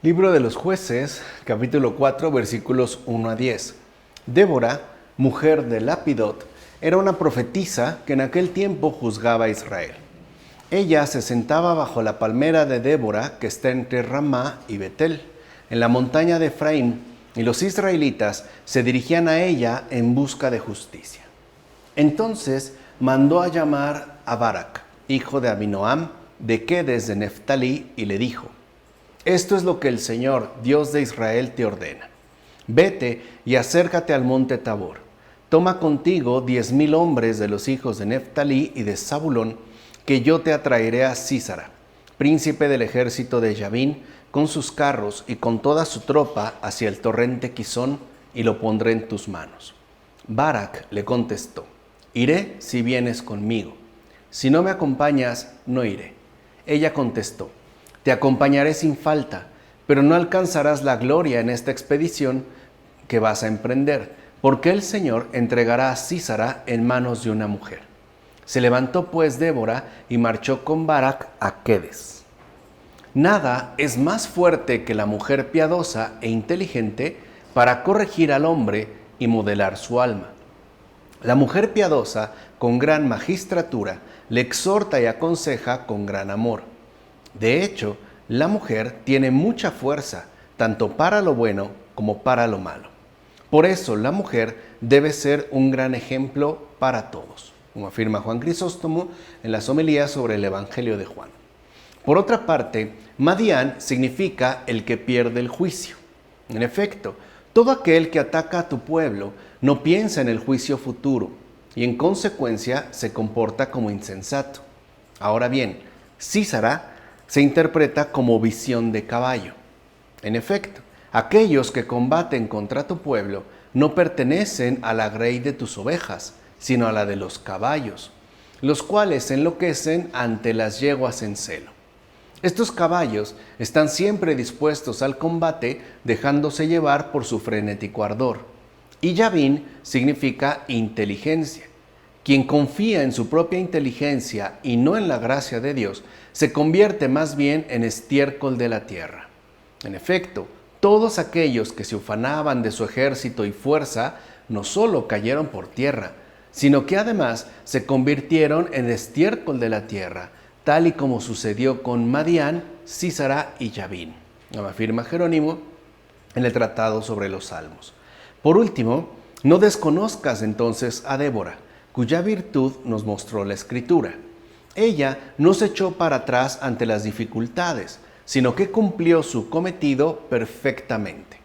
Libro de los Jueces, capítulo 4, versículos 1 a 10. Débora, mujer de Lapidot, era una profetisa que en aquel tiempo juzgaba a Israel. Ella se sentaba bajo la palmera de Débora, que está entre Ramá y Betel, en la montaña de Efraín, y los israelitas se dirigían a ella en busca de justicia. Entonces mandó a llamar a Barak, hijo de Abinoam, de Quedes de Neftalí, y le dijo: Esto es lo que el Señor, Dios de Israel, te ordena. Vete y acércate al monte Tabor. Toma contigo 10,000 hombres de los hijos de Neftalí y de Zabulón, que yo te atraeré a Sísara, príncipe del ejército de Yabín, con sus carros y con toda su tropa hacia el torrente Quizón, y lo pondré en tus manos. Barak le contestó: Iré si vienes conmigo. Si no me acompañas, no iré. Ella contestó: Te acompañaré sin falta, pero no alcanzarás la gloria en esta expedición que vas a emprender, porque el Señor entregará a Sísara en manos de una mujer. Se levantó pues Débora y marchó con Barak a Quedes. Nada es más fuerte que la mujer piadosa e inteligente para corregir al hombre y modelar su alma. La mujer piadosa, con gran magistratura, le exhorta y aconseja con gran amor. De hecho, la mujer tiene mucha fuerza, tanto para lo bueno como para lo malo. Por eso la mujer debe ser un gran ejemplo para todos, como afirma Juan Crisóstomo en las homilías sobre el Evangelio de Juan. Por otra parte, Madián significa el que pierde el juicio. En efecto, todo aquel que ataca a tu pueblo no piensa en el juicio futuro y en consecuencia se comporta como insensato. Ahora bien, Sísara se interpreta como visión de caballo. En efecto, aquellos que combaten contra tu pueblo no pertenecen a la grey de tus ovejas, sino a la de los caballos, los cuales enloquecen ante las yeguas en celo. Estos caballos están siempre dispuestos al combate, dejándose llevar por su frenético ardor. Y Yabín significa inteligencia. Quien confía en su propia inteligencia y no en la gracia de Dios, se convierte más bien en estiércol de la tierra. En efecto, todos aquellos que se ufanaban de su ejército y fuerza no solo cayeron por tierra, sino que además se convirtieron en estiércol de la tierra, tal y como sucedió con Madián, Sísara y Yabín, como afirma Jerónimo en el Tratado sobre los Salmos. Por último, no desconozcas entonces a Débora, cuya virtud nos mostró la Escritura. Ella no se echó para atrás ante las dificultades, sino que cumplió su cometido perfectamente.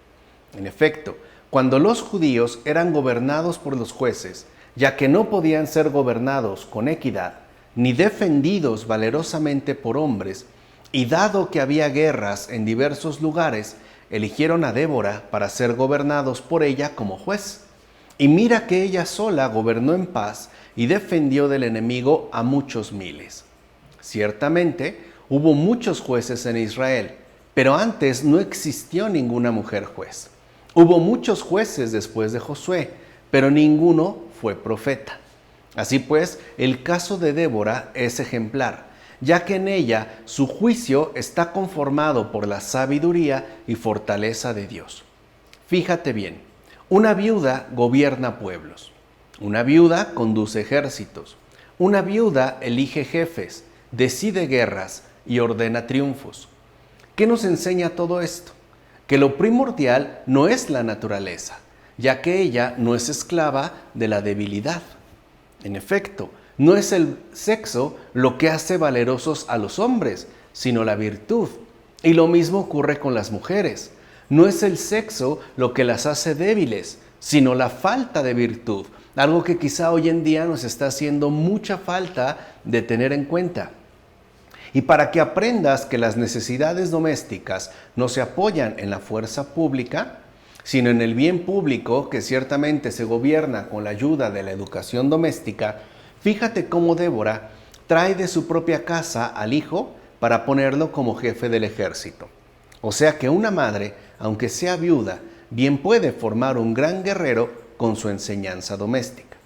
En efecto, cuando los judíos eran gobernados por los jueces, ya que no podían ser gobernados con equidad, ni defendidos valerosamente por hombres, y dado que había guerras en diversos lugares, eligieron a Débora para ser gobernados por ella como juez. Y mira que ella sola gobernó en paz y defendió del enemigo a muchos miles. Ciertamente, hubo muchos jueces en Israel, pero antes no existió ninguna mujer juez. Hubo muchos jueces después de Josué, pero ninguno fue profeta. Así pues, el caso de Débora es ejemplar, ya que en ella su juicio está conformado por la sabiduría y fortaleza de Dios. Fíjate bien, una viuda gobierna pueblos, una viuda conduce ejércitos, una viuda elige jefes, decide guerras y ordena triunfos. ¿Qué nos enseña todo esto? Que lo primordial no es la naturaleza, ya que ella no es esclava de la debilidad. En efecto, no es el sexo lo que hace valerosos a los hombres, sino la virtud. Y lo mismo ocurre con las mujeres. No es el sexo lo que las hace débiles, sino la falta de virtud, algo que quizá hoy en día nos está haciendo mucha falta de tener en cuenta. Y para que aprendas que las necesidades domésticas no se apoyan en la fuerza pública, sino en el bien público que ciertamente se gobierna con la ayuda de la educación doméstica, fíjate cómo Débora trae de su propia casa al hijo para ponerlo como jefe del ejército. O sea que una madre, aunque sea viuda, bien puede formar un gran guerrero con su enseñanza doméstica.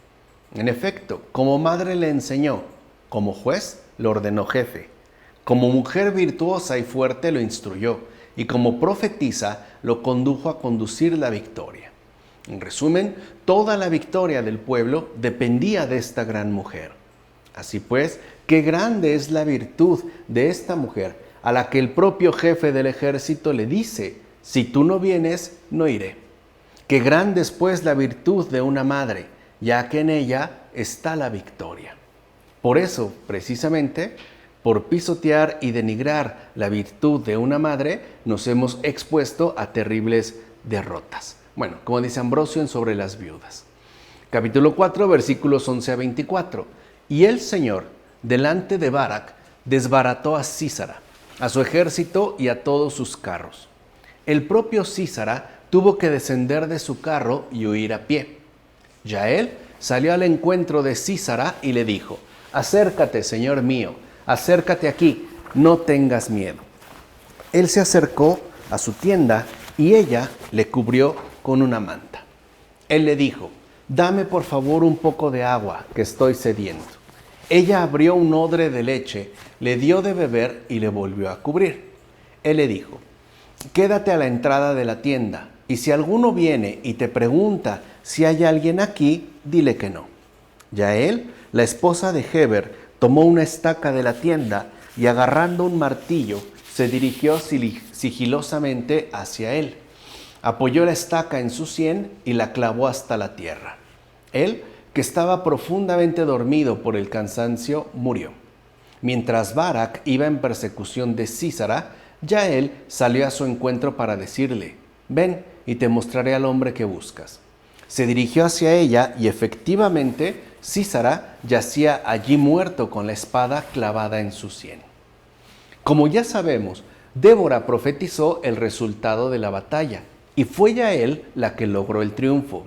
En efecto, como madre le enseñó, como juez lo ordenó jefe, como mujer virtuosa y fuerte lo instruyó, y como profetisa lo condujo a conducir la victoria. En resumen, toda la victoria del pueblo dependía de esta gran mujer. Así pues, qué grande es la virtud de esta mujer, a la que el propio jefe del ejército le dice: si tú no vienes, no iré. Qué grande es pues la virtud de una madre, ya que en ella está la victoria. Por eso, precisamente, por pisotear y denigrar la virtud de una madre, nos hemos expuesto a terribles derrotas. Bueno, como dice Ambrosio en Sobre las Viudas. Capítulo 4, versículos 11 a 24. Y el Señor, delante de Barak, desbarató a Sísara, a su ejército y a todos sus carros. El propio Sísara tuvo que descender de su carro y huir a pie. Yael salió al encuentro de Sísara y le dijo: acércate, señor mío, acércate aquí, no tengas miedo. Él se acercó a su tienda y ella le cubrió con una manta. Él le dijo: dame por favor un poco de agua, que estoy sediento. Ella abrió un odre de leche, le dio de beber y le volvió a cubrir. Él le dijo: quédate a la entrada de la tienda, y si alguno viene y te pregunta si hay alguien aquí, dile que no. Yael, la esposa de Heber, tomó una estaca de la tienda y agarrando un martillo, se dirigió sigilosamente hacia él. Apoyó la estaca en su sien y la clavó hasta la tierra. Él, que estaba profundamente dormido por el cansancio, murió. Mientras Barak iba en persecución de Sísara, Yael salió a su encuentro para decirle: ven y te mostraré al hombre que buscas. Se dirigió hacia ella y efectivamente Sísara yacía allí muerto con la espada clavada en su sien. Como ya sabemos, Débora profetizó el resultado de la batalla y fue Yael la que logró el triunfo.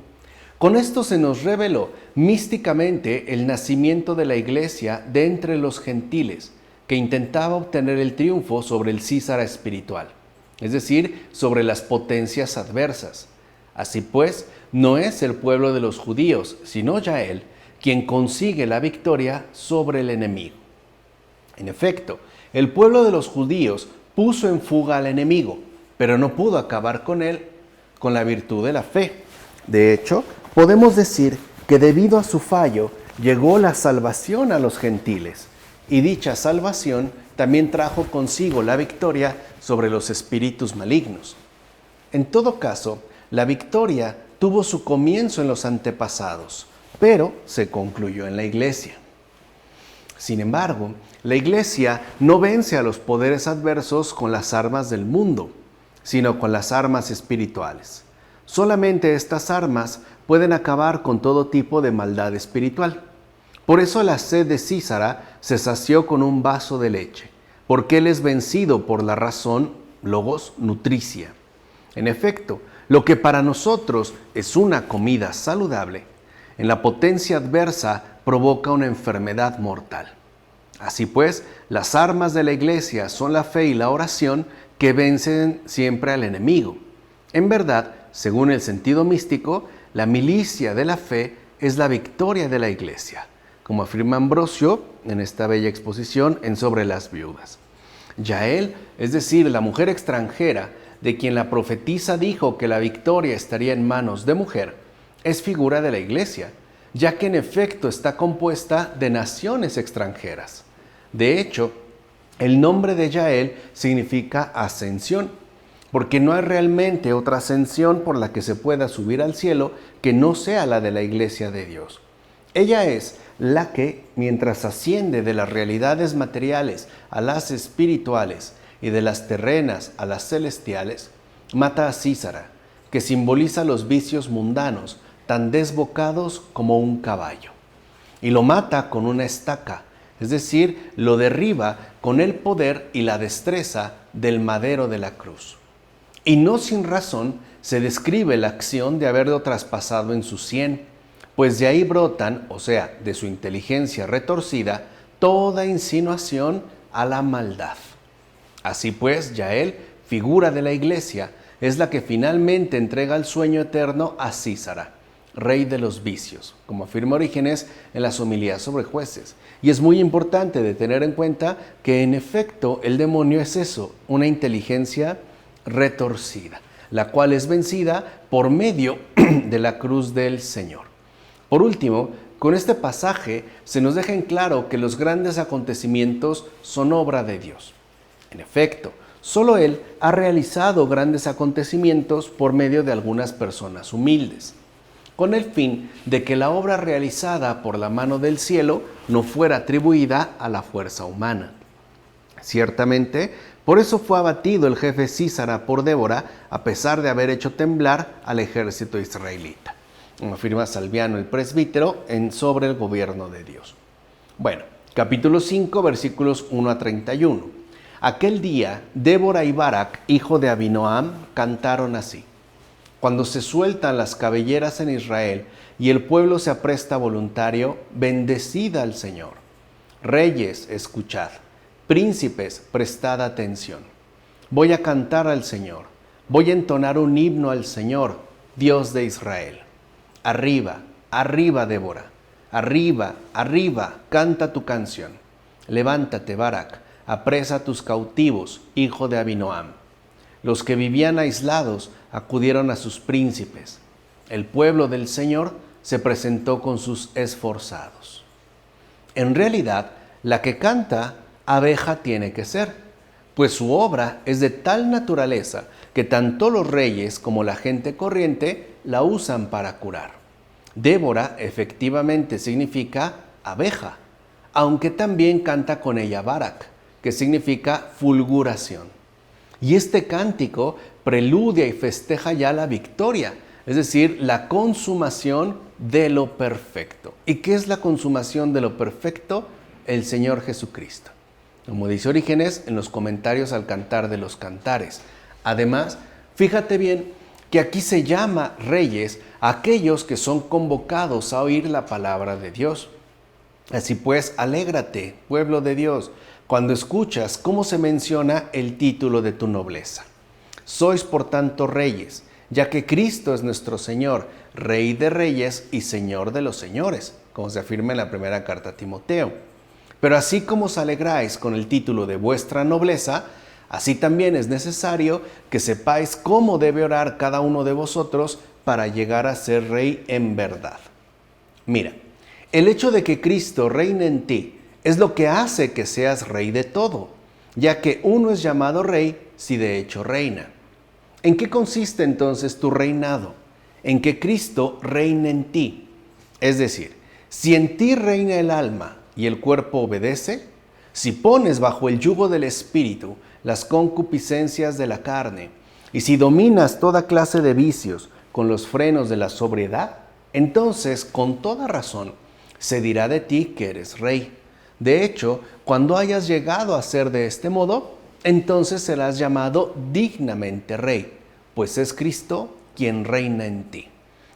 Con esto se nos reveló místicamente el nacimiento de la iglesia de entre los gentiles, que intentaba obtener el triunfo sobre el Sísara espiritual, es decir, sobre las potencias adversas. Así pues, no es el pueblo de los judíos, sino Yael, quien consigue la victoria sobre el enemigo. En efecto, el pueblo de los judíos puso en fuga al enemigo, pero no pudo acabar con él con la virtud de la fe. De hecho, podemos decir que debido a su fallo llegó la salvación a los gentiles, y dicha salvación también trajo consigo la victoria sobre los espíritus malignos. En todo caso, la victoria tuvo su comienzo en los antepasados, pero se concluyó en la iglesia. Sin embargo, la iglesia no vence a los poderes adversos con las armas del mundo, sino con las armas espirituales. Solamente estas armas pueden acabar con todo tipo de maldad espiritual. Por eso la sed de Sísara se sació con un vaso de leche, porque él es vencido por la razón, logos, nutricia. En efecto, lo que para nosotros es una comida saludable, en la potencia adversa provoca una enfermedad mortal. Así pues, las armas de la iglesia son la fe y la oración que vencen siempre al enemigo. En verdad, según el sentido místico, la milicia de la fe es la victoria de la iglesia, como afirma Ambrosio en esta bella exposición en Sobre las Viudas. Yael, es decir, la mujer extranjera, de quien la profetisa dijo que la victoria estaría en manos de mujer, es figura de la iglesia, ya que en efecto está compuesta de naciones extranjeras. De hecho, el nombre de Yael significa ascensión, porque no hay realmente otra ascensión por la que se pueda subir al cielo que no sea la de la iglesia de Dios. Ella es la que, mientras asciende de las realidades materiales a las espirituales y de las terrenas a las celestiales, mata a Sísara, que simboliza los vicios mundanos, tan desbocados como un caballo. Y lo mata con una estaca, es decir, lo derriba con el poder y la destreza del madero de la cruz. Y no sin razón se describe la acción de haberlo traspasado en su sien, pues de ahí brotan, o sea, de su inteligencia retorcida, toda insinuación a la maldad. Así pues, Yael, figura de la iglesia, es la que finalmente entrega el sueño eterno a Sísara, rey de los vicios, como afirma Orígenes en las homilías sobre jueces. Y es muy importante de tener en cuenta que en efecto el demonio es eso, una inteligencia retorcida, la cual es vencida por medio de la cruz del Señor. Por último, con este pasaje se nos deja en claro que los grandes acontecimientos son obra de Dios. En efecto, solo Él ha realizado grandes acontecimientos por medio de algunas personas humildes, con el fin de que la obra realizada por la mano del cielo no fuera atribuida a la fuerza humana. Ciertamente, por eso fue abatido el jefe Sísara por Débora, a pesar de haber hecho temblar al ejército israelita. Afirma Salviano el presbítero sobre el gobierno de Dios. Bueno, capítulo 5, versículos 1 a 31. Aquel día, Débora y Barak, hijo de Abinoam, cantaron así: Cuando se sueltan las cabelleras en Israel y el pueblo se apresta voluntario, bendecid al Señor. Reyes, escuchad. Príncipes, prestad atención. Voy a cantar al Señor. Voy a entonar un himno al Señor, Dios de Israel. Arriba, arriba, Débora. Arriba, arriba, canta tu canción. Levántate, Barak, apresa a tus cautivos, hijo de Abinoam. Los que vivían aislados acudieron a sus príncipes. El pueblo del Señor se presentó con sus esforzados. En realidad, la que canta, abeja tiene que ser, pues su obra es de tal naturaleza que tanto los reyes como la gente corriente la usan para curar. Débora efectivamente significa abeja, aunque también canta con ella Barak, que significa fulguración. Y este cántico preludia y festeja ya la victoria, es decir, la consumación de lo perfecto. ¿Y qué es la consumación de lo perfecto? El Señor Jesucristo. Como dice Orígenes en los comentarios al Cantar de los Cantares. Además, fíjate bien que aquí se llama reyes a aquellos que son convocados a oír la palabra de Dios. Así pues, alégrate, pueblo de Dios, cuando escuchas cómo se menciona el título de tu nobleza. Sois por tanto reyes, ya que Cristo es nuestro Señor, Rey de reyes y Señor de los señores, como se afirma en la primera carta a Timoteo. Pero así como os alegráis con el título de vuestra nobleza, así también es necesario que sepáis cómo debe orar cada uno de vosotros para llegar a ser rey en verdad. Mira, el hecho de que Cristo reine en ti es lo que hace que seas rey de todo, ya que uno es llamado rey si de hecho reina. ¿En qué consiste entonces tu reinado? En que Cristo reine en ti. Es decir, si en ti reina el alma y el cuerpo obedece, si pones bajo el yugo del Espíritu las concupiscencias de la carne, y si dominas toda clase de vicios con los frenos de la sobriedad, entonces con toda razón se dirá de ti que eres rey. De hecho, cuando hayas llegado a ser de este modo, entonces serás llamado dignamente rey, pues es Cristo quien reina en ti.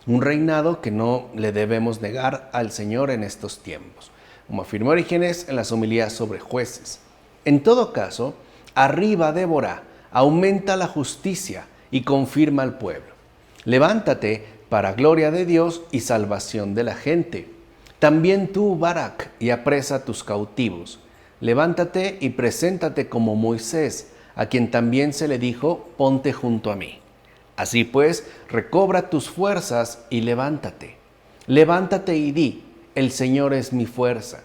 Un reinado que no le debemos negar al Señor en estos tiempos, como afirmó Orígenes en las homilías sobre jueces. En todo caso, arriba Débora, aumenta la justicia y confirma al pueblo. Levántate para gloria de Dios y salvación de la gente. También tú, Barak, y apresa a tus cautivos. Levántate y preséntate como Moisés, a quien también se le dijo, ponte junto a mí. Así pues, recobra tus fuerzas y levántate. Levántate y di, el Señor es mi fuerza.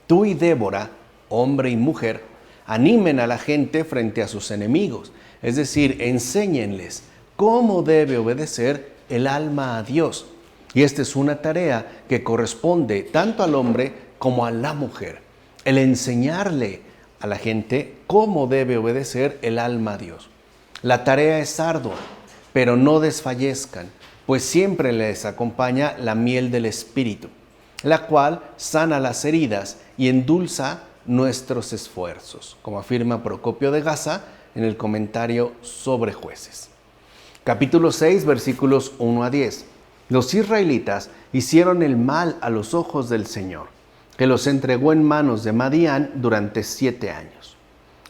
Tú y Débora, hombre y mujer, animen a la gente frente a sus enemigos, es decir, enséñenles cómo debe obedecer el alma a Dios. Y esta es una tarea que corresponde tanto al hombre como a la mujer, el enseñarle a la gente cómo debe obedecer el alma a Dios. La tarea es ardua, pero no desfallezcan, pues siempre les acompaña la miel del Espíritu, la cual sana las heridas y endulza nuestros esfuerzos, como afirma Procopio de Gaza en el comentario sobre Jueces. Capítulo 6, versículos 1 a 10. Los israelitas hicieron el mal a los ojos del Señor, que los entregó en manos de Madián durante 7 años.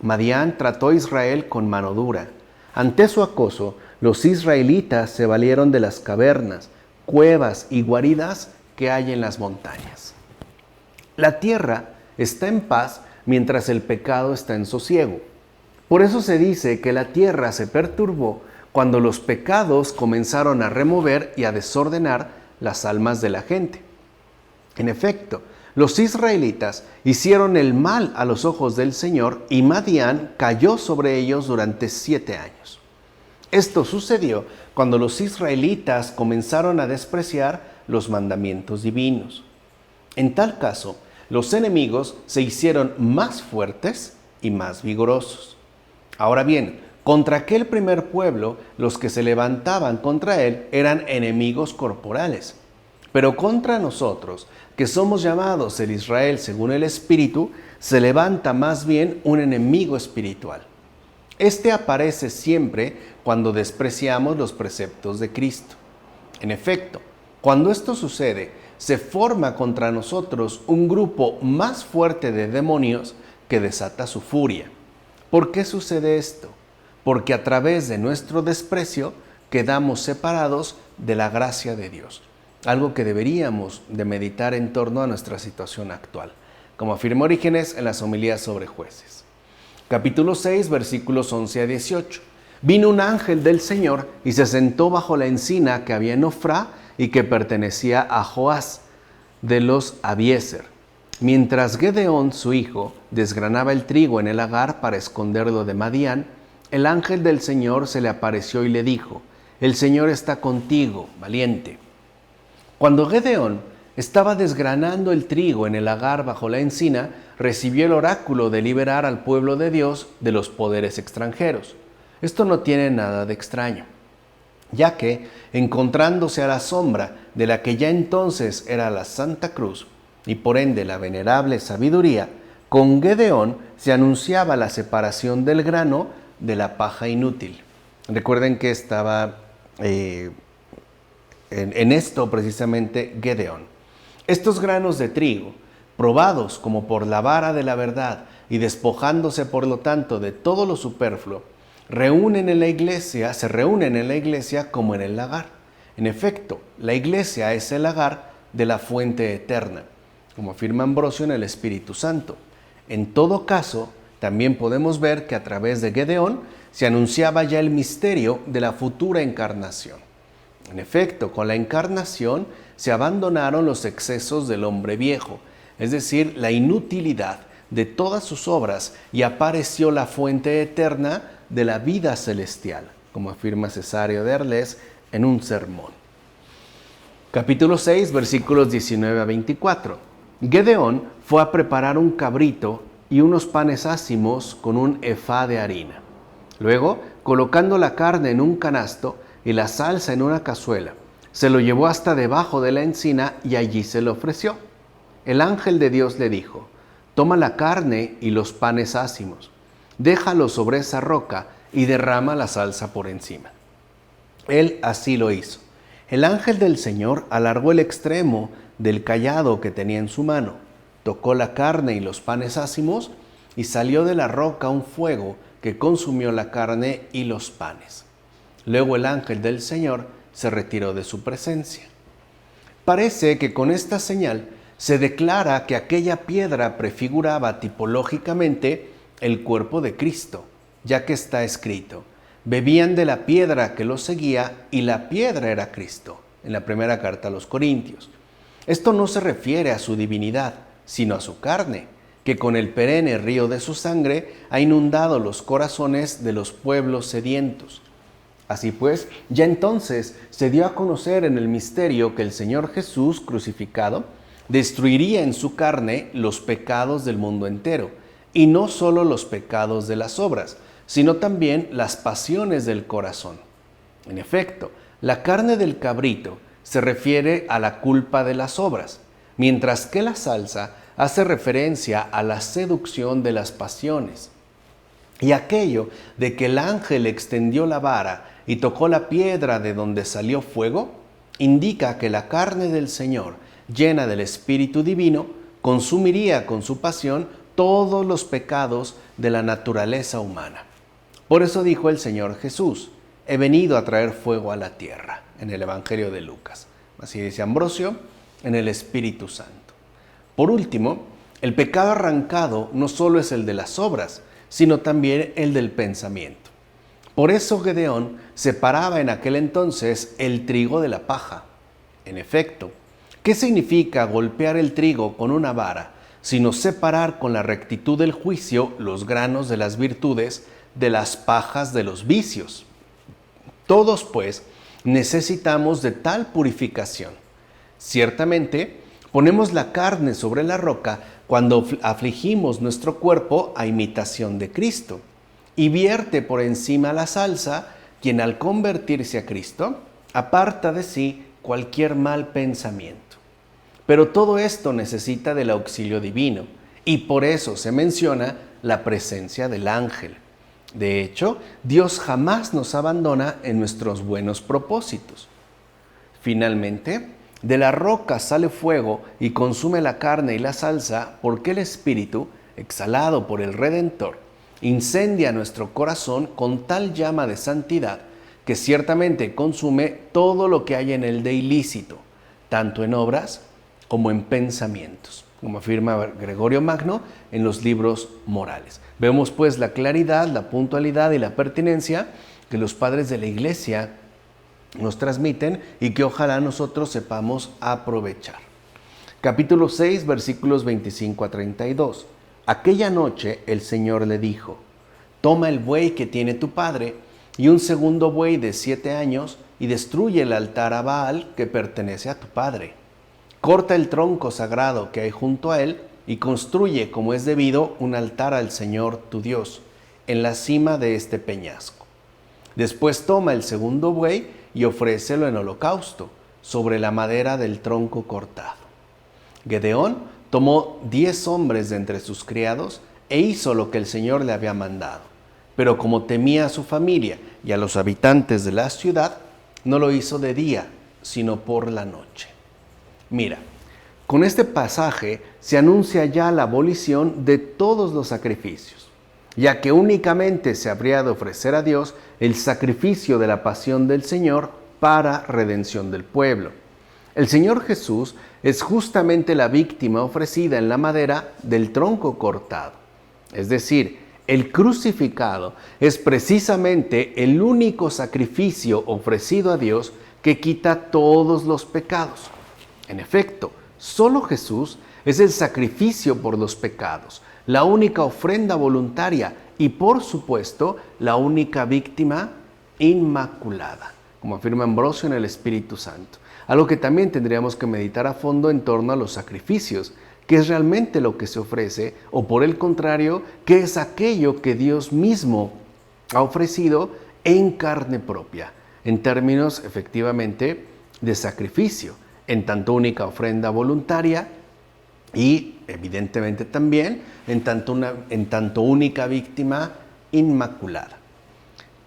Madián trató a Israel con mano dura. Ante su acoso, los israelitas se valieron de las cavernas, cuevas y guaridas que hay en las montañas. La tierra está en paz mientras el pecado está en sosiego. Por eso se dice que la tierra se perturbó cuando los pecados comenzaron a remover y a desordenar las almas de la gente. En efecto, los israelitas hicieron el mal a los ojos del Señor y Madián cayó sobre ellos durante 7 años. Esto sucedió cuando los israelitas comenzaron a despreciar los mandamientos divinos. En tal caso, los enemigos se hicieron más fuertes y más vigorosos. Ahora bien, contra aquel primer pueblo, los que se levantaban contra él eran enemigos corporales. Pero contra nosotros, que somos llamados el Israel según el Espíritu, se levanta más bien un enemigo espiritual. Este aparece siempre cuando despreciamos los preceptos de Cristo. En efecto, cuando esto sucede, se forma contra nosotros un grupo más fuerte de demonios que desata su furia. ¿Por qué sucede esto? Porque a través de nuestro desprecio quedamos separados de la gracia de Dios. Algo que deberíamos de meditar en torno a nuestra situación actual, como afirma Orígenes en las homilías sobre Jueces. Capítulo 6, versículos 11 a 18. Vino un ángel del Señor y se sentó bajo la encina que había en Ofrá y que pertenecía a Joás, de los Abiezer. Mientras Gedeón, su hijo, desgranaba el trigo en el lagar para esconderlo de Madián, el ángel del Señor se le apareció y le dijo: El Señor está contigo, valiente. Cuando Gedeón estaba desgranando el trigo en el lagar bajo la encina, recibió el oráculo de liberar al pueblo de Dios de los poderes extranjeros. Esto no tiene nada de extraño, ya que, encontrándose a la sombra de la que ya entonces era la Santa Cruz, y por ende la venerable sabiduría, con Gedeón se anunciaba la separación del grano de la paja inútil. Recuerden que estaba en esto precisamente Gedeón. Estos granos de trigo, probados como por la vara de la verdad y despojándose por lo tanto de todo lo superfluo, se reúnen en la iglesia como en el lagar. En efecto, la iglesia es el lagar de la fuente eterna, como afirma Ambrosio en el Espíritu Santo. En todo caso, también podemos ver que a través de Gedeón se anunciaba ya el misterio de la futura encarnación. En efecto, con la encarnación se abandonaron los excesos del hombre viejo, es decir, la inutilidad de todas sus obras, y apareció la fuente eterna de la vida celestial, como afirma Cesario de Arles en un sermón. Capítulo 6, versículos 19 a 24. Gedeón fue a preparar un cabrito y unos panes ácimos con un efá de harina. Luego, colocando la carne en un canasto y la salsa en una cazuela, se lo llevó hasta debajo de la encina y allí se lo ofreció. El ángel de Dios le dijo: Toma la carne y los panes ácimos, déjalos sobre esa roca y derrama la salsa por encima. Él así lo hizo. El ángel del Señor alargó el extremo del cayado que tenía en su mano, tocó la carne y los panes ácimos, y salió de la roca un fuego que consumió la carne y los panes. Luego el ángel del Señor se retiró de su presencia. Parece que con esta señal se declara que aquella piedra prefiguraba tipológicamente el cuerpo de Cristo, ya que está escrito: bebían de la piedra que los seguía y la piedra era Cristo, en la primera carta a los Corintios. Esto no se refiere a su divinidad, sino a su carne, que con el perenne río de su sangre ha inundado los corazones de los pueblos sedientos. Así pues, ya entonces se dio a conocer en el misterio que el Señor Jesús crucificado destruiría en su carne los pecados del mundo entero, y no solo los pecados de las obras, sino también las pasiones del corazón. En efecto, la carne del cabrito se refiere a la culpa de las obras, mientras que la salsa hace referencia a la seducción de las pasiones. Y aquello de que el ángel extendió la vara y tocó la piedra de donde salió fuego, indica que la carne del Señor, llena del Espíritu Divino, consumiría con su pasión todos los pecados de la naturaleza humana. Por eso dijo el Señor Jesús: he venido a traer fuego a la tierra, en el Evangelio de Lucas. Así dice Ambrosio en el Espíritu Santo. Por último, el pecado arrancado no solo es el de las obras, sino también el del pensamiento. Por eso Gedeón separaba en aquel entonces el trigo de la paja. En efecto, ¿qué significa golpear el trigo con una vara, sino separar con la rectitud del juicio los granos de las virtudes de las pajas de los vicios? Todos, pues, necesitamos de tal purificación. Ciertamente, ponemos la carne sobre la roca cuando afligimos nuestro cuerpo a imitación de Cristo, y vierte por encima la salsa, quien al convertirse a Cristo, aparta de sí cualquier mal pensamiento. Pero todo esto necesita del auxilio divino, y por eso se menciona la presencia del ángel. De hecho, Dios jamás nos abandona en nuestros buenos propósitos. Finalmente, de la roca sale fuego y consume la carne y la salsa, porque el Espíritu, exhalado por el Redentor, incendia nuestro corazón con tal llama de santidad que ciertamente consume todo lo que hay en él de ilícito, tanto en obras como en pensamientos, como afirma Gregorio Magno en los libros morales. Vemos pues la claridad, la puntualidad y la pertinencia que los padres de la Iglesia nos transmiten y que ojalá nosotros sepamos aprovechar. Capítulo 6, versículos 25 a 32. Aquella noche el Señor le dijo: toma el buey que tiene tu padre y un segundo buey de 7 años y destruye el altar a Baal que pertenece a tu padre. Corta el tronco sagrado que hay junto a él y construye como es debido un altar al Señor tu Dios en la cima de este peñasco. Después toma el segundo buey y ofrécelo en holocausto sobre la madera del tronco cortado. Gedeón tomó 10 hombres de entre sus criados e hizo lo que el Señor le había mandado. Pero como temía a su familia y a los habitantes de la ciudad, no lo hizo de día, sino por la noche. Mira, con este pasaje se anuncia ya la abolición de todos los sacrificios, ya que únicamente se habría de ofrecer a Dios el sacrificio de la pasión del Señor para redención del pueblo. El Señor Jesús es justamente la víctima ofrecida en la madera del tronco cortado. Es decir, el crucificado es precisamente el único sacrificio ofrecido a Dios que quita todos los pecados. En efecto, solo Jesús es el sacrificio por los pecados, la única ofrenda voluntaria y, por supuesto, la única víctima inmaculada, como afirma Ambrosio en el Espíritu Santo. Algo que también tendríamos que meditar a fondo en torno a los sacrificios, qué es realmente lo que se ofrece, o por el contrario, qué es aquello que Dios mismo ha ofrecido en carne propia, en términos efectivamente de sacrificio, en tanto única ofrenda voluntaria y evidentemente también en tanto única víctima inmaculada.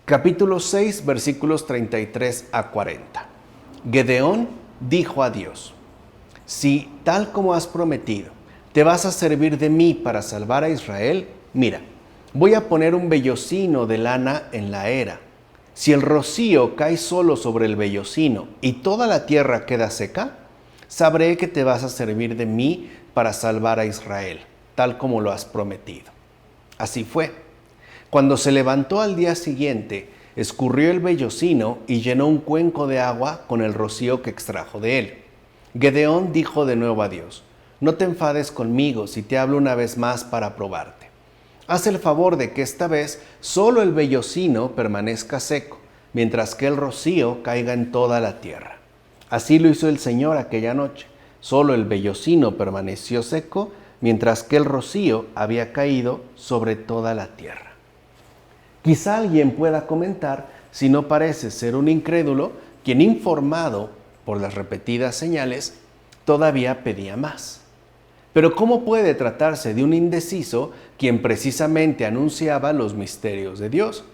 Capítulo 6, versículos 33 a 40. Gedeón dijo a Dios: si tal como has prometido, te vas a servir de mí para salvar a Israel, mira, voy a poner un vellocino de lana en la era. Si el rocío cae solo sobre el vellocino y toda la tierra queda seca, sabré que te vas a servir de mí para salvar a Israel, tal como lo has prometido. Así fue. Cuando se levantó al día siguiente, escurrió el vellocino y llenó un cuenco de agua con el rocío que extrajo de él. Gedeón dijo de nuevo a Dios: no te enfades conmigo si te hablo una vez más para probarte. Haz el favor de que esta vez solo el vellocino permanezca seco, mientras que el rocío caiga en toda la tierra. Así lo hizo el Señor aquella noche. Solo el vellocino permaneció seco, mientras que el rocío había caído sobre toda la tierra. Quizá alguien pueda comentar si no parece ser un incrédulo quien, informado por las repetidas señales, todavía pedía más. Pero ¿cómo puede tratarse de un indeciso quien precisamente anunciaba los misterios de Dios?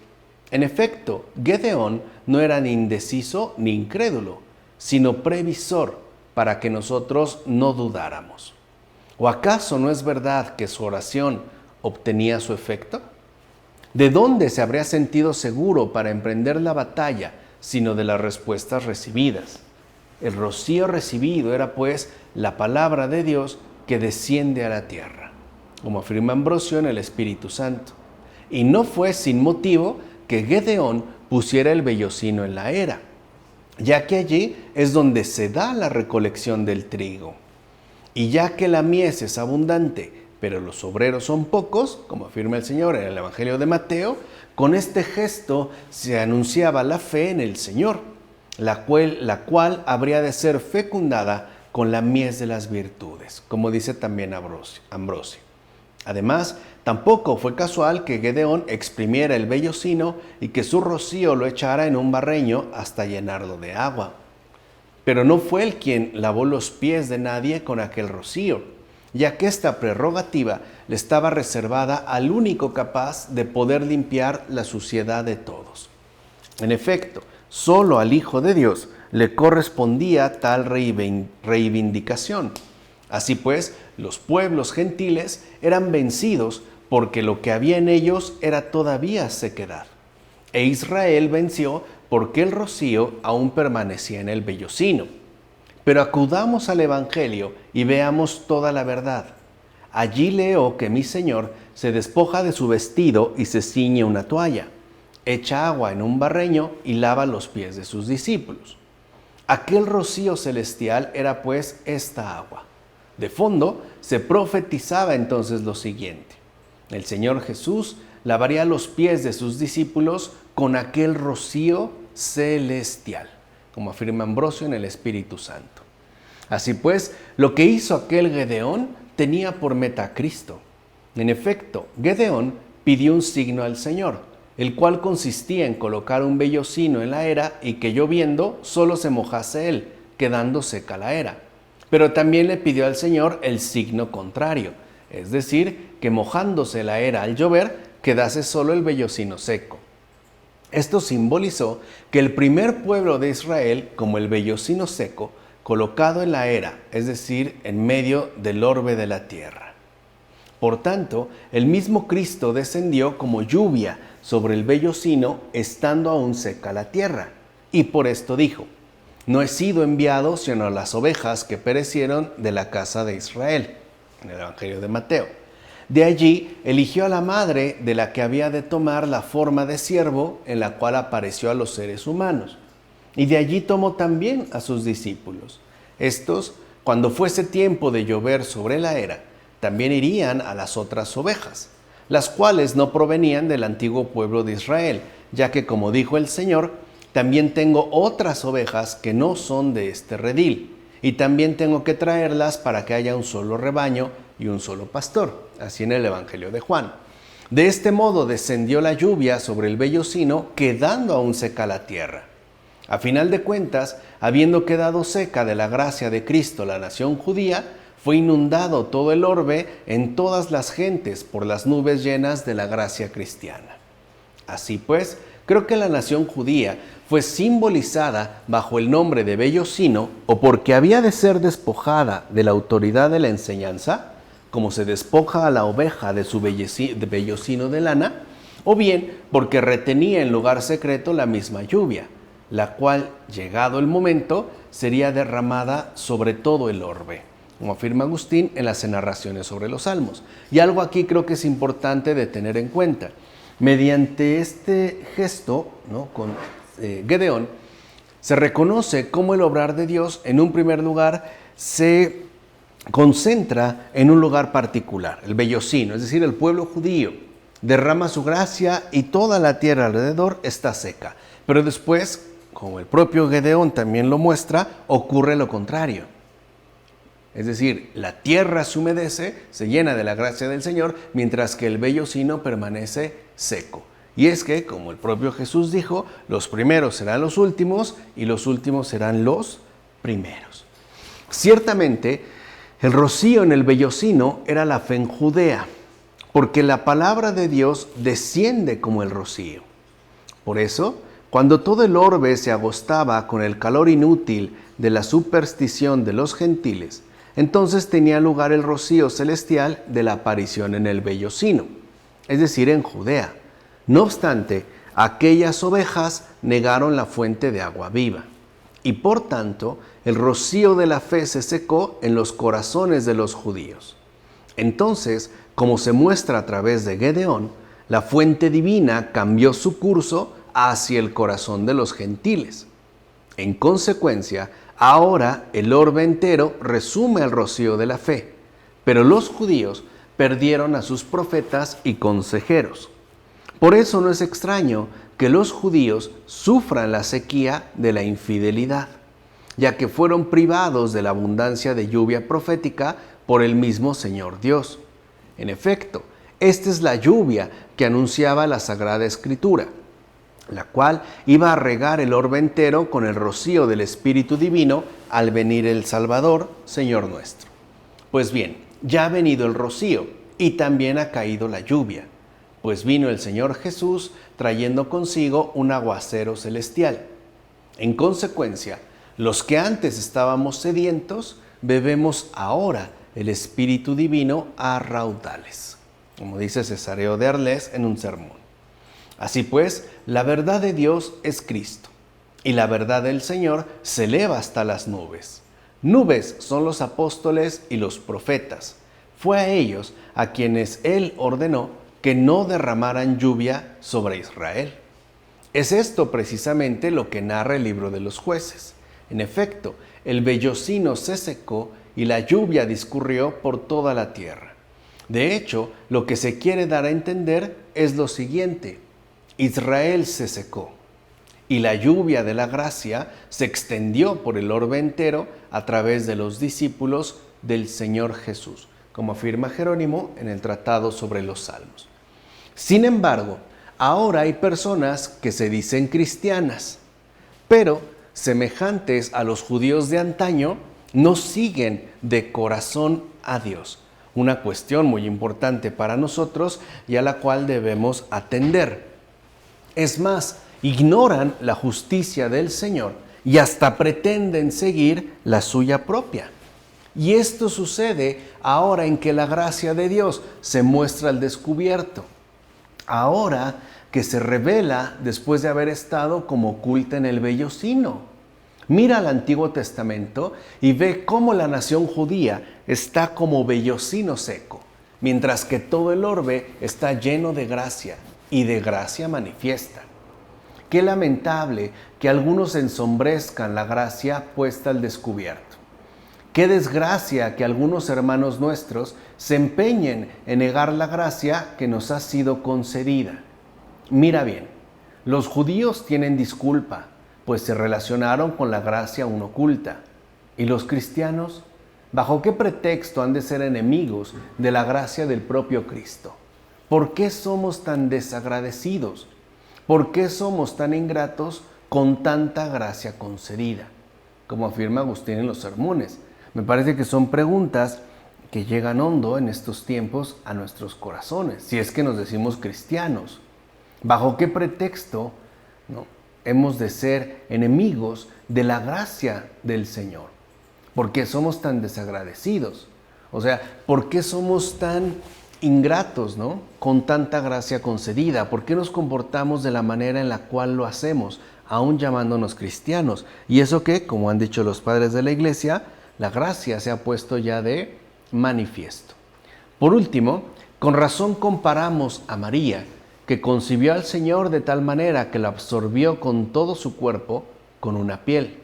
En efecto, Gedeón no era ni indeciso ni incrédulo, sino previsor para que nosotros no dudáramos. ¿O acaso no es verdad que su oración obtenía su efecto? ¿De dónde se habría sentido seguro para emprender la batalla, sino de las respuestas recibidas? El rocío recibido era pues la palabra de Dios que desciende a la tierra, como afirma Ambrosio en el Espíritu Santo. y no fue sin motivo que Gedeón pusiera el vellocino en la era, ya que allí es donde se da la recolección del trigo. Y ya que la mies es abundante, pero los obreros son pocos, como afirma el Señor en el Evangelio de Mateo, con este gesto se anunciaba la fe en el Señor, la cual habría de ser fecundada con la mies de las virtudes, como dice también Ambrosio. Además, tampoco fue casual que Gedeón exprimiera el vellocino y que su rocío lo echara en un barreño hasta llenarlo de agua. Pero no fue él quien lavó los pies de nadie con aquel rocío, ya que esta prerrogativa le estaba reservada al único capaz de poder limpiar la suciedad de todos. En efecto, solo al Hijo de Dios le correspondía tal reivindicación. Así pues, los pueblos gentiles eran vencidos porque lo que había en ellos era todavía sequedad. E Israel venció porque el rocío aún permanecía en el vellocino. Pero acudamos al Evangelio y veamos toda la verdad. Allí leo que mi Señor se despoja de su vestido y se ciñe una toalla, echa agua en un barreño y lava los pies de sus discípulos. Aquel rocío celestial era pues esta agua. De fondo se profetizaba entonces lo siguiente: el Señor Jesús lavaría los pies de sus discípulos con aquel rocío celestial, como afirma Ambrosio en el Espíritu Santo. Así pues, lo que hizo aquel Gedeón tenía por meta a Cristo. En efecto, Gedeón pidió un signo al Señor, el cual consistía en colocar un vellocino en la era y que lloviendo solo se mojase él, quedando seca la era. Pero también le pidió al Señor el signo contrario, es decir, que mojándose la era al llover, quedase solo el vellocino seco. Esto simbolizó que el primer pueblo de Israel, como el vellocino seco, colocado en la era, es decir, en medio del orbe de la tierra. Por tanto, el mismo Cristo descendió como lluvia sobre el vellocino, estando aún seca la tierra. Y por esto dijo: no he sido enviado sino a las ovejas que perecieron de la casa de Israel, en el Evangelio de Mateo. De allí eligió a la madre de la que había de tomar la forma de siervo en la cual apareció a los seres humanos. Y de allí tomó también a sus discípulos. Estos, cuando fuese tiempo de llover sobre la era, también irían a las otras ovejas, las cuales no provenían del antiguo pueblo de Israel, ya que, como dijo el Señor, también tengo otras ovejas que no son de este redil, y también tengo que traerlas para que haya un solo rebaño y un solo pastor, así en el Evangelio de Juan. De este modo descendió la lluvia sobre el vellocino, quedando aún seca la tierra. A final de cuentas, habiendo quedado seca de la gracia de Cristo la nación judía, fue inundado todo el orbe en todas las gentes por las nubes llenas de la gracia cristiana. Así pues, creo que la nación judía fue simbolizada bajo el nombre de vellocino, o porque había de ser despojada de la autoridad de la enseñanza, como se despoja a la oveja de su vellocino de lana, o bien porque retenía en lugar secreto la misma lluvia, la cual, llegado el momento, sería derramada sobre todo el orbe, como afirma Agustín en las narraciones sobre los Salmos. Y algo aquí creo que es importante de tener en cuenta. Mediante este gesto, con Gedeón, se reconoce cómo el obrar de Dios, en un primer lugar, se concentra en un lugar particular, el vellocino, es decir, el pueblo judío, derrama su gracia y toda la tierra alrededor está seca. Pero después, como el propio Gedeón también lo muestra, ocurre lo contrario. Es decir, la tierra se humedece, se llena de la gracia del Señor, mientras que el vellocino permanece seco. Y es que, como el propio Jesús dijo, los primeros serán los últimos y los últimos serán los primeros. Ciertamente, el rocío en el vellocino era la fe en Judea, porque la palabra de Dios desciende como el rocío. Por eso, cuando todo el orbe se agostaba con el calor inútil de la superstición de los gentiles, entonces tenía lugar el rocío celestial de la aparición en el vellocino, es decir, en Judea. No obstante, aquellas ovejas negaron la fuente de agua viva, y por tanto, el rocío de la fe se secó en los corazones de los judíos. Entonces, como se muestra a través de Gedeón, la fuente divina cambió su curso hacia el corazón de los gentiles. En consecuencia, ahora el orbe entero resume el rocío de la fe, pero los judíos perdieron a sus profetas y consejeros. Por eso no es extraño que los judíos sufran la sequía de la infidelidad, ya que fueron privados de la abundancia de lluvia profética por el mismo Señor Dios. En efecto, esta es la lluvia que anunciaba la Sagrada Escritura, la cual iba a regar el orbe entero con el rocío del Espíritu Divino al venir el Salvador, Señor nuestro. Pues bien, ya ha venido el rocío y también ha caído la lluvia, pues vino el Señor Jesús trayendo consigo un aguacero celestial. En consecuencia, los que antes estábamos sedientos, bebemos ahora el Espíritu Divino a raudales, como dice Cesareo de Arles en un sermón. Así pues, la verdad de Dios es Cristo, y la verdad del Señor se eleva hasta las nubes. Nubes son los apóstoles y los profetas. Fue a ellos a quienes Él ordenó que no derramaran lluvia sobre Israel. Es esto precisamente lo que narra el libro de los Jueces. En efecto, el vellocino se secó y la lluvia discurrió por toda la tierra. De hecho, lo que se quiere dar a entender es lo siguiente: Israel se secó y la lluvia de la gracia se extendió por el orbe entero a través de los discípulos del Señor Jesús, como afirma Jerónimo en el Tratado sobre los Salmos. Sin embargo, ahora hay personas que se dicen cristianas, pero semejantes a los judíos de antaño, no siguen de corazón a Dios. Una cuestión muy importante para nosotros y a la cual debemos atender. Es más, ignoran la justicia del Señor y hasta pretenden seguir la suya propia. Y esto sucede ahora en que la gracia de Dios se muestra al descubierto. Ahora que se revela después de haber estado como oculta en el vellocino. Mira al Antiguo Testamento y ve cómo la nación judía está como vellocino seco, mientras que todo el orbe está lleno de gracia y de gracia manifiesta. Qué lamentable que algunos ensombrezcan la gracia puesta al descubierto. Qué desgracia que algunos hermanos nuestros se empeñen en negar la gracia que nos ha sido concedida. Mira bien, los judíos tienen disculpa, pues se relacionaron con la gracia aún oculta. ¿Y los cristianos? ¿Bajo qué pretexto han de ser enemigos de la gracia del propio Cristo? ¿Por qué somos tan desagradecidos? ¿Por qué somos tan ingratos con tanta gracia concedida? Como afirma Agustín en los sermones. Me parece que son preguntas que llegan hondo en estos tiempos a nuestros corazones, si es que nos decimos cristianos. ¿Bajo qué pretexto hemos de ser enemigos de la gracia del Señor? ¿Por qué somos tan desagradecidos? O sea, ¿por qué somos tan ingratos, con tanta gracia concedida? ¿Por qué nos comportamos de la manera en la cual lo hacemos, aún llamándonos cristianos? Y eso que, como han dicho los padres de la Iglesia, la gracia se ha puesto ya de manifiesto. Por último, con razón comparamos a María, que concibió al Señor de tal manera que lo absorbió con todo su cuerpo, con una piel.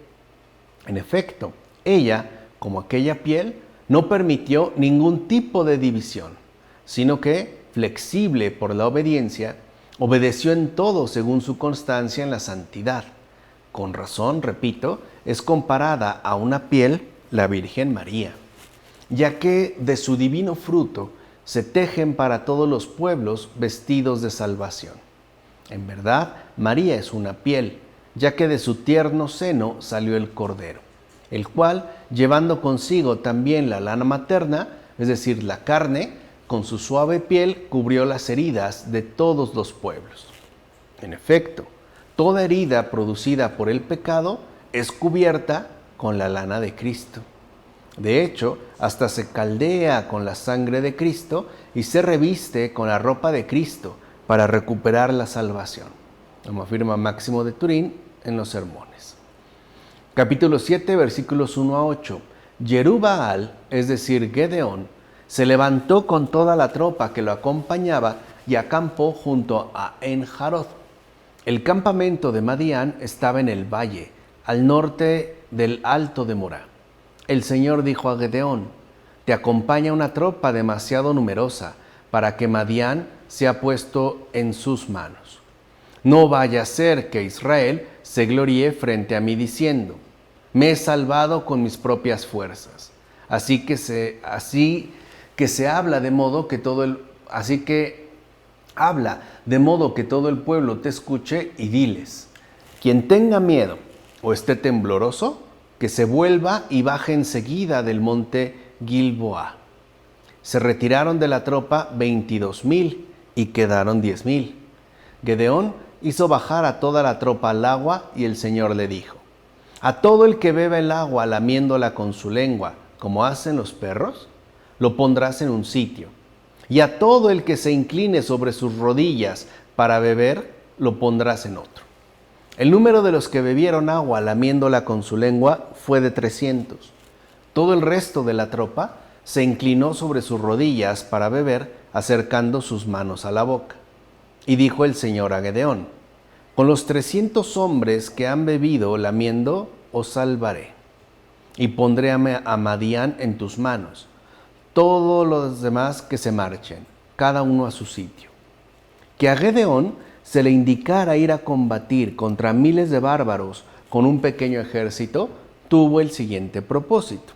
En efecto, ella, como aquella piel, no permitió ningún tipo de división, sino que, flexible por la obediencia, obedeció en todo según su constancia en la santidad. Con razón, repito, es comparada a una piel la Virgen María, ya que de su divino fruto se tejen para todos los pueblos vestidos de salvación. En verdad, María es una piel, ya que de su tierno seno salió el Cordero, el cual, llevando consigo también la lana materna, es decir, la carne, con su suave piel cubrió las heridas de todos los pueblos. En efecto, toda herida producida por el pecado es cubierta con la lana de Cristo. De hecho, hasta se caldea con la sangre de Cristo y se reviste con la ropa de Cristo para recuperar la salvación, como afirma Máximo de Turín en los sermones. Capítulo 7, versículos 1 a 8. Jerubbaal, es decir, Gedeón, se levantó con toda la tropa que lo acompañaba y acampó junto a En-Jarod. El campamento de Madián estaba en el valle, al norte del alto de Morá. El Señor dijo a Gedeón: te acompaña una tropa demasiado numerosa para que Madián sea puesto en sus manos. No vaya a ser que Israel se gloríe frente a mí diciendo: me he salvado con mis propias fuerzas. Así que se habla de modo que todo el pueblo te escuche y diles: quien tenga miedo o esté tembloroso, que se vuelva y baje enseguida del monte Gilboa. Se retiraron de la tropa 22,000 y quedaron 10,000. Gedeón hizo bajar a toda la tropa al agua y el Señor le dijo: a todo el que beba el agua lamiéndola con su lengua, como hacen los perros, lo pondrás en un sitio. Y a todo el que se incline sobre sus rodillas para beber, lo pondrás en otro. El número de los que bebieron agua lamiéndola con su lengua fue de 300. Todo el resto de la tropa se inclinó sobre sus rodillas para beber, acercando sus manos a la boca. Y dijo el Señor a Gedeón: con los 300 hombres que han bebido lamiendo, os salvaré. Y pondré a Madián en tus manos. Todos los demás que se marchen, cada uno a su sitio. Que a Gedeón se le indicara ir a combatir contra miles de bárbaros con un pequeño ejército, tuvo el siguiente propósito: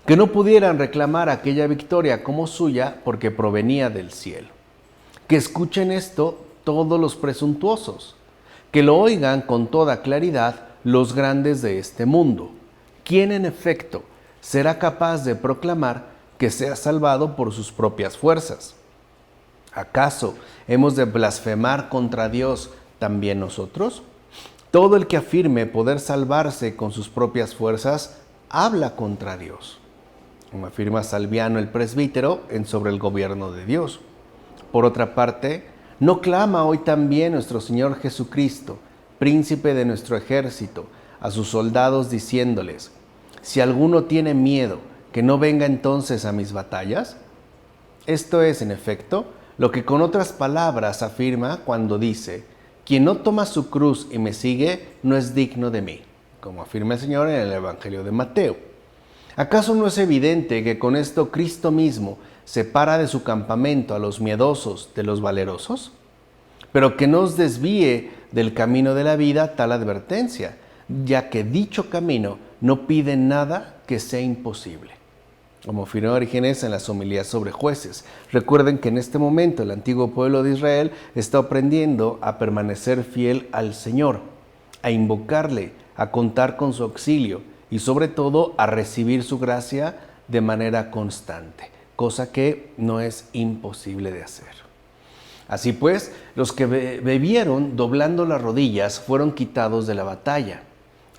que no pudieran reclamar aquella victoria como suya porque provenía del cielo. Que escuchen esto todos los presuntuosos, que lo oigan con toda claridad los grandes de este mundo. ¿Quién en efecto será capaz de proclamar que sea salvado por sus propias fuerzas? ¿Acaso hemos de blasfemar contra Dios también nosotros? Todo el que afirme poder salvarse con sus propias fuerzas habla contra Dios, como afirma Salviano el presbítero en Sobre el gobierno de Dios. Por otra parte, ¿no clama hoy también nuestro Señor Jesucristo, príncipe de nuestro ejército, a sus soldados diciéndoles: si alguno tiene miedo, que no venga entonces a mis batallas? Esto es, en efecto, lo que con otras palabras afirma cuando dice: quien no toma su cruz y me sigue no es digno de mí, como afirma el Señor en el Evangelio de Mateo. ¿Acaso no es evidente que con esto Cristo mismo separa de su campamento a los miedosos de los valerosos? Pero que no os desvíe del camino de la vida tal advertencia, ya que dicho camino no pide nada que sea imposible, como afirmó Orígenes en las homilías sobre jueces. Recuerden que en este momento el antiguo pueblo de Israel está aprendiendo a permanecer fiel al Señor, a invocarle, a contar con su auxilio y sobre todo a recibir su gracia de manera constante, cosa que no es imposible de hacer. Así pues, los que bebieron doblando las rodillas fueron quitados de la batalla.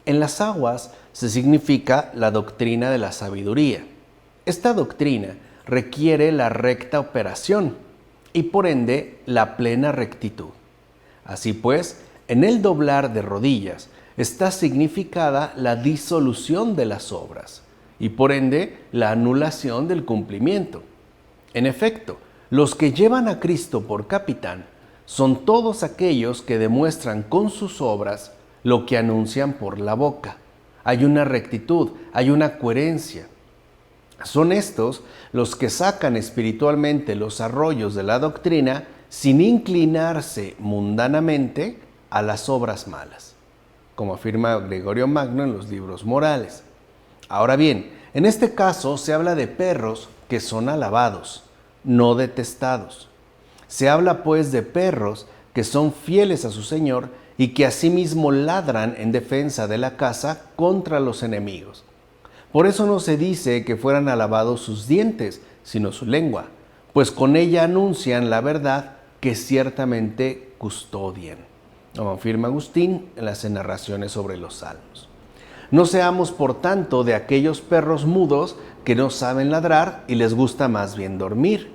En las aguas se significa la doctrina de la sabiduría. Esta doctrina requiere la recta operación y por ende la plena rectitud. Así pues, en el doblar de rodillas está significada la disolución de las obras y por ende la anulación del cumplimiento. En efecto, los que llevan a Cristo por capitán son todos aquellos que demuestran con sus obras lo que anuncian por la boca. Hay una rectitud, hay una coherencia. Son estos los que sacan espiritualmente los arroyos de la doctrina sin inclinarse mundanamente a las obras malas, como afirma Gregorio Magno en los libros morales. Ahora bien, en este caso se habla de perros que son alabados, no detestados. Se habla pues de perros que son fieles a su Señor y que asimismo ladran en defensa de la casa contra los enemigos. Por eso no se dice que fueran alabados sus dientes, sino su lengua, pues con ella anuncian la verdad que ciertamente custodian, como afirma Agustín en las narraciones sobre los Salmos. No seamos, por tanto, de aquellos perros mudos que no saben ladrar y les gusta más bien dormir.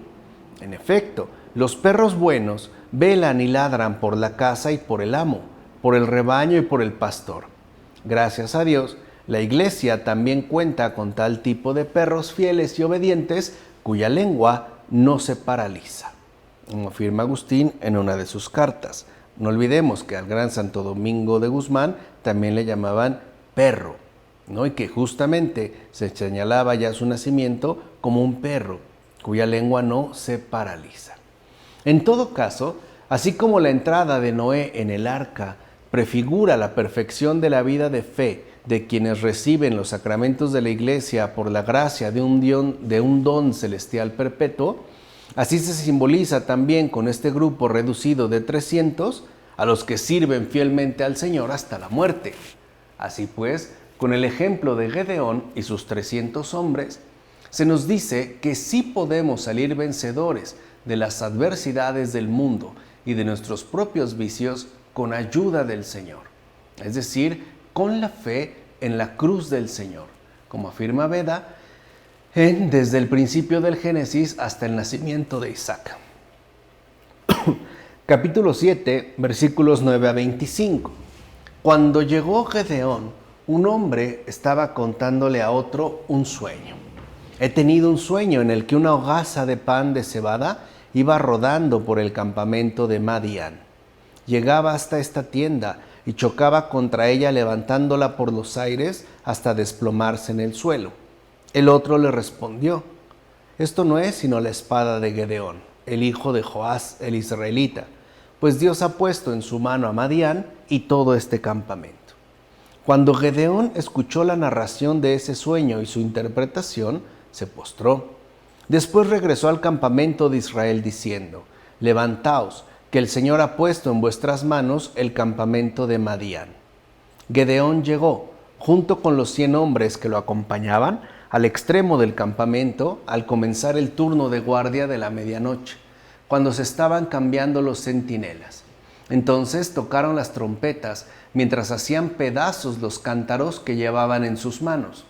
En efecto, los perros buenos velan y ladran por la casa y por el amo, por el rebaño y por el pastor. Gracias a Dios, la Iglesia también cuenta con tal tipo de perros fieles y obedientes cuya lengua no se paraliza. como afirma Agustín en una de sus cartas. No olvidemos que al gran Santo Domingo de Guzmán también le llamaban perro, ¿no? Y que justamente se señalaba ya su nacimiento como un perro, cuya lengua no se paraliza. En todo caso, así como la entrada de Noé en el arca prefigura la perfección de la vida de fe de quienes reciben los sacramentos de la Iglesia por la gracia de un don celestial perpetuo, así se simboliza también con este grupo reducido de 300 a los que sirven fielmente al Señor hasta la muerte. Así pues, con el ejemplo de Gedeón y sus 300 hombres, se nos dice que sí podemos salir vencedores de las adversidades del mundo y de nuestros propios vicios con ayuda del Señor, es decir, con la fe en la cruz del Señor, como afirma Beda, desde el principio del Génesis hasta el nacimiento de Isaac. Capítulo 7, versículos 9 a 25. Cuando llegó Gedeón, un hombre estaba contándole a otro un sueño. He tenido un sueño en el que una hogaza de pan de cebada iba rodando por el campamento de Madián. Llegaba hasta esta tienda y chocaba contra ella levantándola por los aires hasta desplomarse en el suelo. El otro le respondió: esto no es sino la espada de Gedeón, el hijo de Joás el israelita, pues Dios ha puesto en su mano a Madián y todo este campamento. Cuando Gedeón escuchó la narración de ese sueño y su interpretación, se postró. Después regresó al campamento de Israel diciendo: levantaos, que el Señor ha puesto en vuestras manos el campamento de Madián. Gedeón llegó, junto con los 100 hombres que lo acompañaban, al extremo del campamento al comenzar el turno de guardia de la medianoche, cuando se estaban cambiando los centinelas. Entonces tocaron las trompetas mientras hacían pedazos los cántaros que llevaban en sus manos.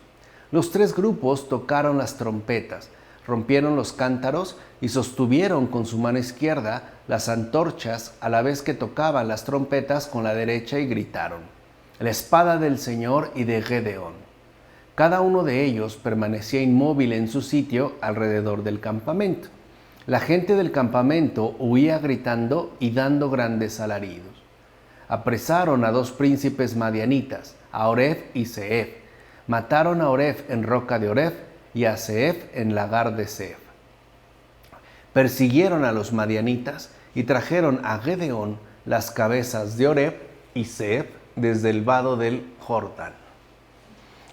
Los 3 grupos tocaron las trompetas, rompieron los cántaros y sostuvieron con su mano izquierda las antorchas a la vez que tocaban las trompetas con la derecha y gritaron: la espada del Señor y de Gedeón. Cada uno de ellos permanecía inmóvil en su sitio alrededor del campamento. La gente del campamento huía gritando y dando grandes alaridos. Apresaron a 2 príncipes madianitas, a Oreb y Zeeb. Mataron a Oreb en roca de Oreb y a Zeeb en lagar de Zeeb. Persiguieron a los madianitas y trajeron a Gedeón las cabezas de Oreb y Zeeb desde el vado del Jordán.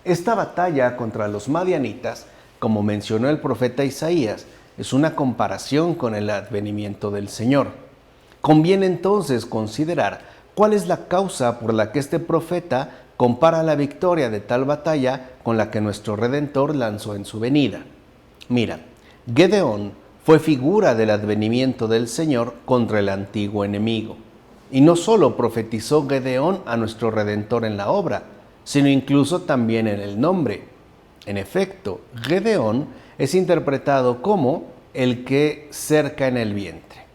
Esta batalla contra los madianitas, como mencionó el profeta Isaías, es una comparación con el advenimiento del Señor. Conviene entonces considerar cuál es la causa por la que este profeta compara la victoria de tal batalla con la que nuestro Redentor lanzó en su venida. Mira, Gedeón fue figura del advenimiento del Señor contra el antiguo enemigo. Y no solo profetizó Gedeón a nuestro Redentor en la obra, sino incluso también en el nombre. En efecto, Gedeón es interpretado como el que cerca en el vientre.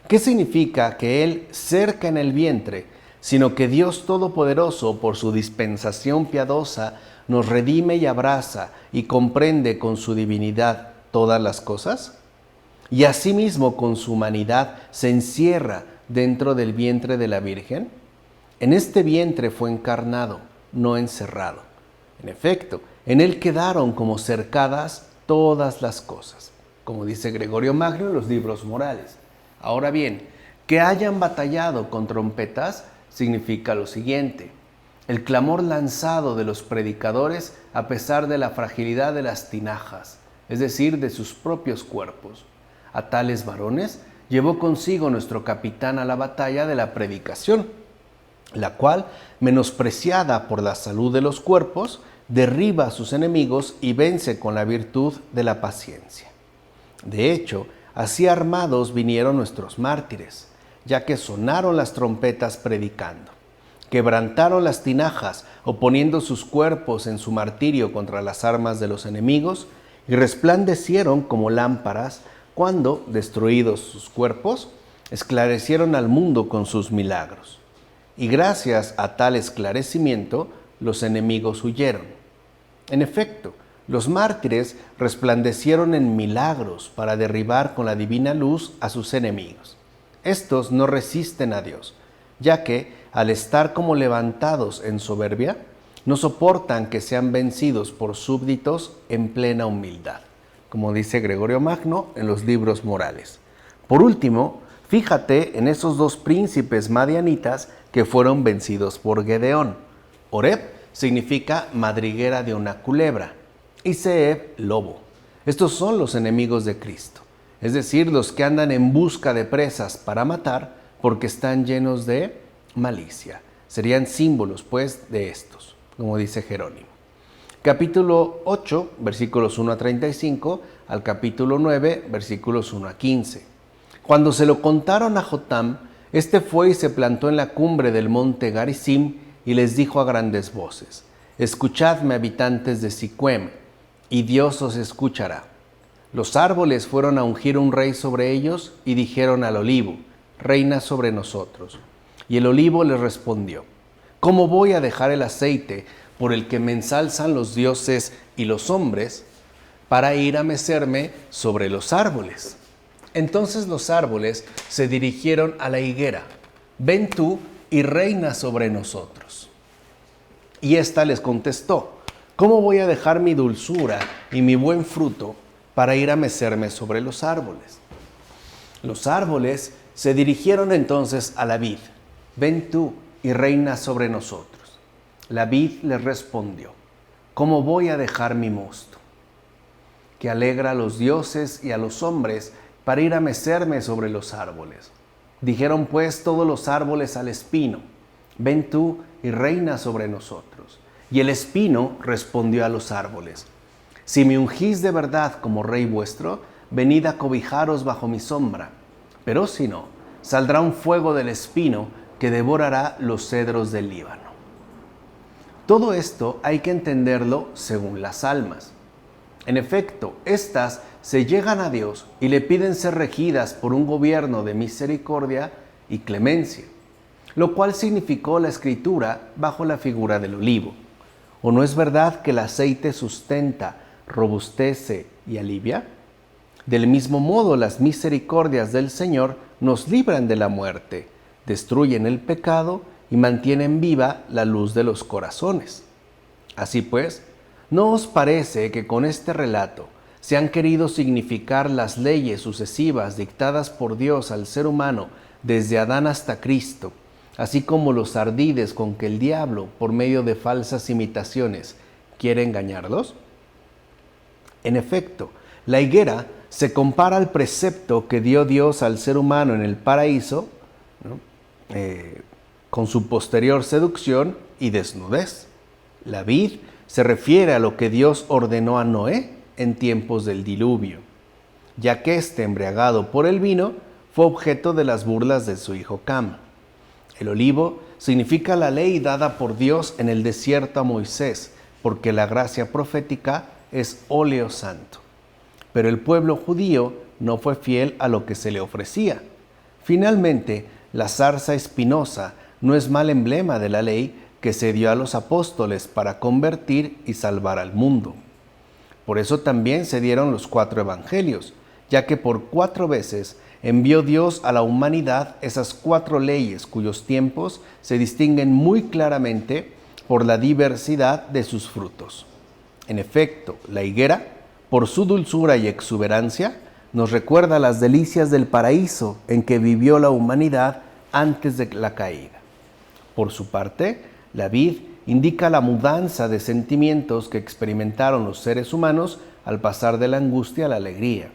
¿Qué significa que él cerca en el vientre? Sino que Dios Todopoderoso, por su dispensación piadosa, nos redime y abraza y comprende con su divinidad todas las cosas. Y asimismo con su humanidad se encierra dentro del vientre de la Virgen. En este vientre fue encarnado, no encerrado. En efecto, en él quedaron como cercadas todas las cosas, como dice Gregorio Magno en los libros morales. Ahora bien, que hayan batallado con trompetas significa lo siguiente: el clamor lanzado de los predicadores a pesar de la fragilidad de las tinajas, es decir, de sus propios cuerpos. A tales varones llevó consigo nuestro capitán a la batalla de la predicación, la cual, menospreciada por la salud de los cuerpos, derriba a sus enemigos y vence con la virtud de la paciencia. De hecho, así armados vinieron nuestros mártires, ya que sonaron las trompetas predicando, quebrantaron las tinajas, oponiendo sus cuerpos en su martirio contra las armas de los enemigos, y resplandecieron como lámparas cuando, destruidos sus cuerpos, esclarecieron al mundo con sus milagros. Y gracias a tal esclarecimiento, los enemigos huyeron. En efecto, Los mártires resplandecieron en milagros para derribar con la divina luz a sus enemigos. Estos no resisten a Dios, ya que, al estar como levantados en soberbia, no soportan que sean vencidos por súbditos en plena humildad, como dice Gregorio Magno en los libros morales. Por último, fíjate en esos dos príncipes madianitas que fueron vencidos por Gedeón. Oreb significa madriguera de una culebra y Zeeb, lobo. Estos son los enemigos de Cristo, es decir, los que andan en busca de presas para matar porque están llenos de malicia. Serían símbolos, pues, de estos, como dice Jerónimo. Capítulo 8, versículos 1 a 35, al capítulo 9, versículos 1 a 15. Cuando se lo contaron a Jotam, este fue y se plantó en la cumbre del monte Garizim y les dijo a grandes voces: escuchadme, habitantes de Siquem, y Dios os escuchará. Los árboles fueron a ungir un rey sobre ellos y dijeron al olivo: reina sobre nosotros. Y el olivo les respondió: ¿cómo voy a dejar el aceite por el que me ensalzan los dioses y los hombres para ir a mecerme sobre los árboles? Entonces los árboles se dirigieron a la higuera: ven tú y reina sobre nosotros. Y ésta les contestó: ¿cómo voy a dejar mi dulzura y mi buen fruto para ir a mecerme sobre los árboles? Los árboles se dirigieron entonces a la vid: ven tú y reina sobre nosotros. La vid les respondió: ¿cómo voy a dejar mi mosto, que alegra a los dioses y a los hombres, para ir a mecerme sobre los árboles? Dijeron pues todos los árboles al espino: ven tú y reina sobre nosotros. Y el espino respondió a los árboles: si me ungís de verdad como rey vuestro, venid a cobijaros bajo mi sombra. Pero si no, saldrá un fuego del espino que devorará los cedros del Líbano. Todo esto hay que entenderlo según las almas. En efecto, éstas se llegan a Dios y le piden ser regidas por un gobierno de misericordia y clemencia, lo cual significó la Escritura bajo la figura del olivo. ¿O no es verdad que el aceite sustenta, robustece y alivia? Del mismo modo, las misericordias del Señor nos libran de la muerte, destruyen el pecado y mantienen viva la luz de los corazones. Así pues, ¿no os parece que con este relato se han querido significar las leyes sucesivas dictadas por Dios al ser humano desde Adán hasta Cristo, así como los ardides con que el diablo, por medio de falsas imitaciones, quiere engañarlos? En efecto, la higuera se compara al precepto que dio Dios al ser humano en el paraíso, ¿no? Con su posterior seducción y desnudez. La vid se refiere a lo que Dios ordenó a Noé en tiempos del diluvio, ya que éste, embriagado por el vino, fue objeto de las burlas de su hijo Cam. El olivo significa la ley dada por Dios en el desierto a Moisés, porque la gracia profética es óleo santo. Pero el pueblo judío no fue fiel a lo que se le ofrecía. Finalmente, la zarza espinosa no es mal emblema de la ley que se dio a los apóstoles para convertir y salvar al mundo. Por eso también se dieron los 4 evangelios, ya que por 4 veces envió Dios a la humanidad esas 4 leyes cuyos tiempos se distinguen muy claramente por la diversidad de sus frutos. En efecto, la higuera, por su dulzura y exuberancia, nos recuerda las delicias del paraíso en que vivió la humanidad antes de la caída. Por su parte, la vid indica la mudanza de sentimientos que experimentaron los seres humanos al pasar de la angustia a la alegría.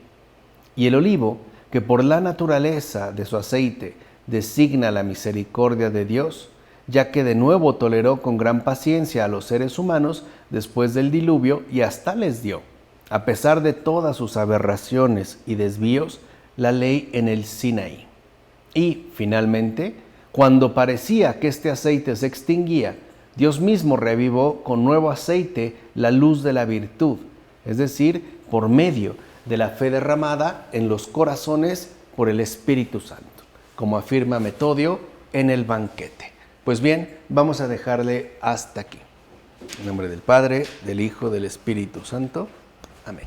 Y el olivo, que por la naturaleza de su aceite designa la misericordia de Dios, ya que de nuevo toleró con gran paciencia a los seres humanos después del diluvio y hasta les dio, a pesar de todas sus aberraciones y desvíos, la ley en el Sinaí. Y, finalmente, cuando parecía que este aceite se extinguía, Dios mismo reavivó con nuevo aceite la luz de la virtud, es decir, por medio de la fe derramada en los corazones por el Espíritu Santo, como afirma Metodio en el banquete. Pues bien, vamos a dejarle hasta aquí. En nombre del Padre, del Hijo, del Espíritu Santo. Amén.